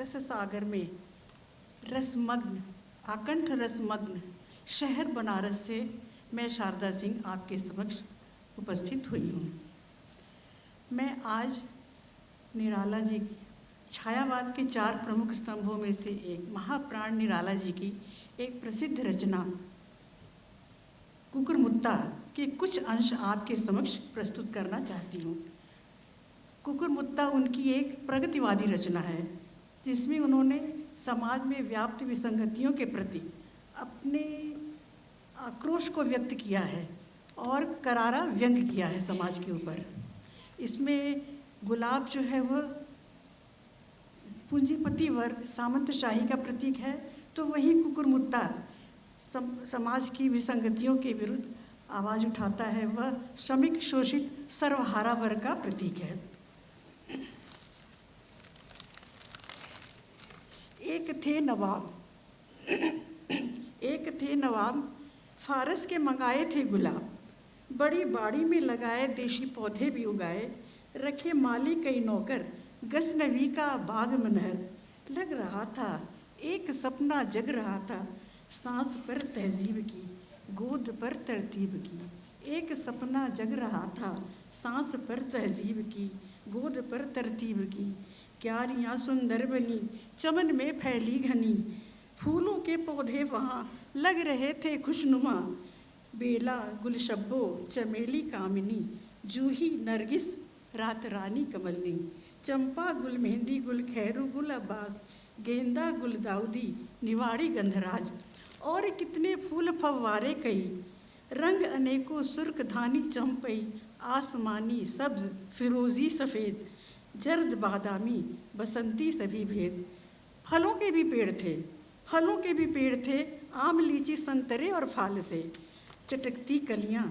रस सागर में रसमग्न, आकंठ रसमग्न शहर बनारस से मैं शारदा सिंह आपके समक्ष उपस्थित हुई हूँ। मैं आज निराला जी की छायावाद के 4 प्रमुख स्तंभों में से एक महाप्राण निराला जी की एक प्रसिद्ध रचना कुकुरमुत्ता के कुछ अंश आपके समक्ष प्रस्तुत करना चाहती हूँ। कुकुरमुत्ता उनकी एक प्रगतिवादी रचना है जिसमें उन्होंने समाज में व्याप्त विसंगतियों के प्रति अपने आक्रोश को व्यक्त किया है और करारा व्यंग किया है समाज के ऊपर। इसमें गुलाब जो है वह पूंजीपति वर्ग सामंतशाही का प्रतीक है, तो वही कुकुरमुत्ता समाज की विसंगतियों के विरुद्ध आवाज़ उठाता है। वह श्रमिक शोषित सर्वहारा वर्ग का प्रतीक है। एक थे नवाब फारस के मंगाए थे गुलाब, बड़ी बाड़ी में लगाए देशी पौधे भी उगाए, रखे माली कई नौकर गज़नवी का बाग मनहर। लग रहा था एक सपना जग रहा था, सांस पर तहजीब की गोद पर तरतीब की। एक सपना जग रहा था, सांस पर तहजीब की गोद पर तरतीब की। क्यारियाँ सुंदर बनी चमन में फैली घनी, फूलों के पौधे वहाँ लग रहे थे खुशनुमा। बेला गुलशब्बो चमेली कामिनी, जूही नरगिस रात रानी कमलनी। चंपा गुल मेहंदी गुल खैरू गुल अब्बास, गेंदा गुल दाऊदी निवाड़ी गंधराज। और कितने फूल फव्वारे कई, रंग अनेकों सुर्ख धानी चंपई, आसमानी सब्ज फिरोजी सफ़ेद, जर्द बादामी बसंती सभी भेद। फलों के भी पेड़ थे आम लीची संतरे और फाल से। चटकती कलियाँ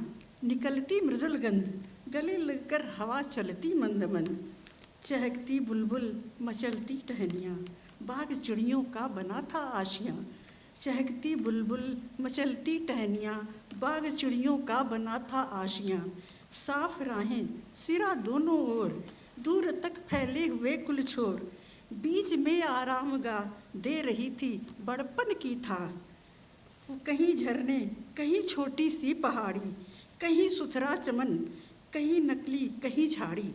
निकलती मृदुल गंध, गले लगकर हवा चलती मंद मंद। चहकती बुलबुल मचलती टहनियाँ, बाग चिड़ियों का बना था आशियाँ। चहकती बुलबुल मचलती टहनियाँ, बाग चिड़ियों का बना था आशियाँ। साफ राहें सिरा दोनों ओर, दूर तक फैले हुए कुलछोर। बीच में आरामगाह दे रही थी बड़पन की था, कहीं झरने कहीं छोटी सी पहाड़ी, कहीं सुथरा चमन कहीं नकली कहीं झाड़ी।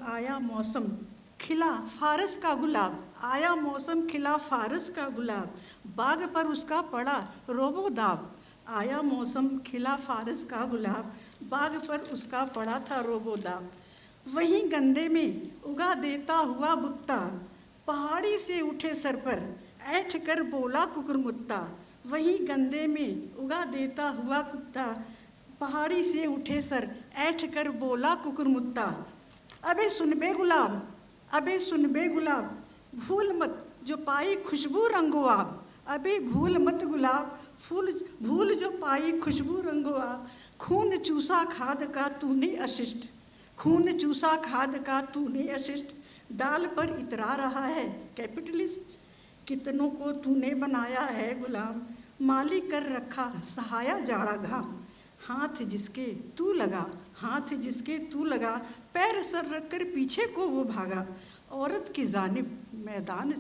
आया मौसम खिला फारस का गुलाब, आया मौसम खिला फारस का गुलाब, बाग पर उसका पड़ा रोबोदाब। आया मौसम खिला फारस का गुलाब, बाग पर उसका पड़ा था रोबोदाब। वहीं गंदे में उगा देता हुआ बुत्ता, पहाड़ी से उठे सर पर ऐंठ कर बोला कुकुरमुत्ता। वहीं गंदे में उगा देता हुआ कुत्ता, पहाड़ी से उठे सर ऐंठ कर बोला कुकुरमुत्ता। अबे सुन बे गुलाब, भूल मत जो पाई खुशबू रंगो आब। अबे भूल मत गुलाब, भूल जो पाई खुशबू रंगो आब। खून चूसा खाद का तूने अशिष्ट, खून चूसा खाद का तूने अशिष्ट। डाल पर इतरा रहा है कैपिटलिस्ट, कितनों को तूने बनाया है गुलाम। माली कर रखा सहाया जाड़ा घाम, हाथ जिसके तू लगा, पैर सर रखकर पीछे को वो भागा। औरत की जानिब मैदान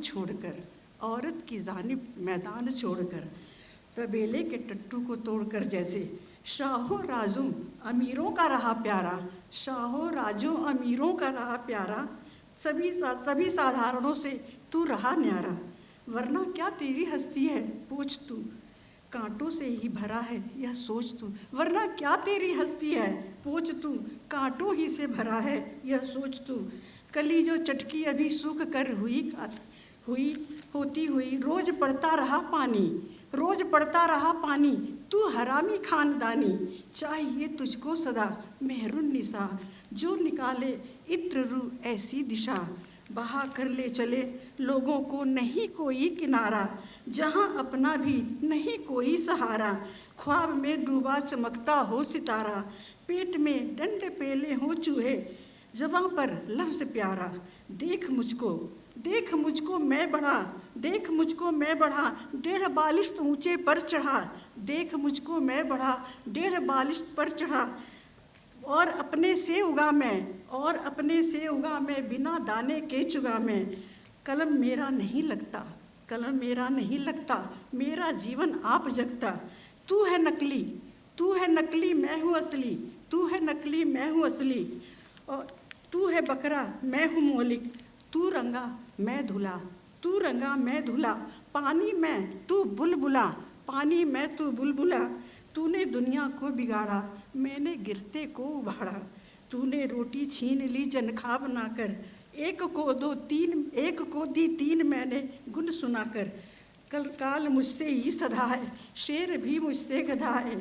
छोड़कर, तबेले के टट्टू को तोड़कर जैसे। शाहो राजुम अमीरों का रहा प्यारा, सभी साधारणों से तू रहा न्यारा। वरना क्या तेरी हस्ती है पूछ तू, कांटों से ही भरा है यह सोच तू। वरना क्या तेरी हस्ती है पूछ तू, कांटों ही से भरा है यह सोच तू। कली जो चटकी अभी सूख कर होती हुई, रोज पड़ता रहा पानी, तू हरामी खानदानी। चाहिए तुझको सदा मेहरुन निसा, जो निकाले इत्र रू ऐसी दिशा। बहा कर ले चले लोगों को नहीं कोई किनारा, जहाँ अपना भी नहीं कोई सहारा। ख्वाब में डूबा चमकता हो सितारा, पेट में डंडे पेले हो चूहे, ज़बां पर लफ्ज़ प्यारा। देख मुझको मैं बढ़ा 1.5 बालिश्त ऊंचे पर चढ़ा। देख मुझको मैं बढ़ा 1.5 बालिश्त पर चढ़ा। और अपने से उगा मैं बिना दाने के चुगा मैं। कलम मेरा नहीं लगता, कलम मेरा नहीं लगता, मेरा जीवन आप जगता। तू है नकली, तू है नकली, मैं हूँ असली, तू है नकली, मैं हूँ असली। और तू है बकरा, मैं हूँ मौलिक, तू रंगा मैं धुला, तू रंगा मैं धुला। पानी में तू बुलबुला, पानी में तू बुलबुला। तूने दुनिया को बिगाड़ा, मैंने गिरते को उभाड़ा। तूने रोटी छीन ली जनखा बनाकर, एक को दो तीन, एक को दी तीन, मैंने गुन सुनाकर। कल काल मुझसे ही सधा है, शेर भी मुझसे गधा है।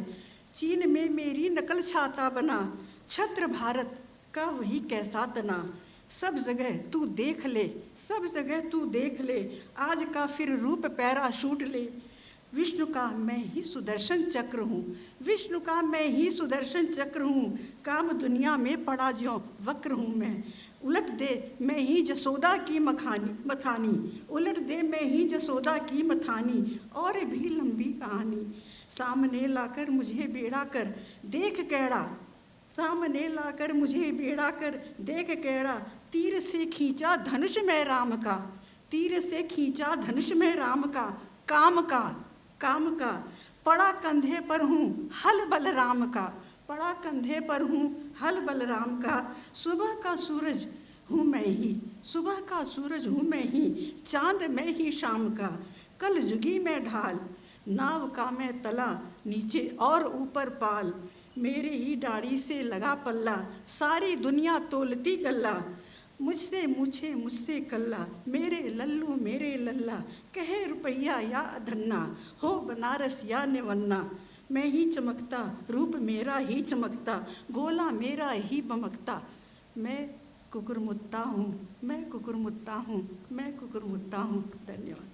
चीन में मेरी नकल छाता बना, छत्र भारत का वही कैसा तना। सब जगह तू देख ले, सब जगह तू देख ले, आज का फिर रूप पैराशूट ले। विष्णु का मैं ही सुदर्शन चक्र हूँ, विष्णु का मैं ही सुदर्शन चक्र हूँ। काम दुनिया में पड़ा ज्यों वक्र हूँ मैं। उलट दे मैं ही जसोदा की मथानी, उलट दे मैं ही जसोदा की मथानी। और भी लंबी कहानी सामने लाकर मुझे बेड़ा कर देख कैड़ा, सामने लाकर मुझे बेड़ा कर देख कैड़ा। तीर से खींचा धनुष में राम का, तीर से खींचा धनुष में राम का। काम का, काम का पड़ा कंधे पर हूँ हल बलराम का, पड़ा कंधे पर हूँ हल बलराम का। सुबह का सूरज हूँ मैं ही, सुबह का सूरज हूँ मैं ही, चांद मैं ही शाम का। कल जुगी में ढाल, नाव का मैं तला, नीचे और ऊपर पाल। मेरे ही दाढ़ी से लगा पल्ला, सारी दुनिया तोलती गल्ला। मुझसे मूछे मुझसे कल्ला, मेरे लल्लू मेरे लल्ला। कहे रुपया या धन्ना, हो बनारस या नेवन्ना। मैं ही चमकता, रूप मेरा ही चमकता, गोला मेरा ही बमकता। मैं कुकुरमुत्ता हूँ, मैं कुकुरमुत्ता हूँ, मैं कुकुरमुत्ता हूँ। धन्यवाद।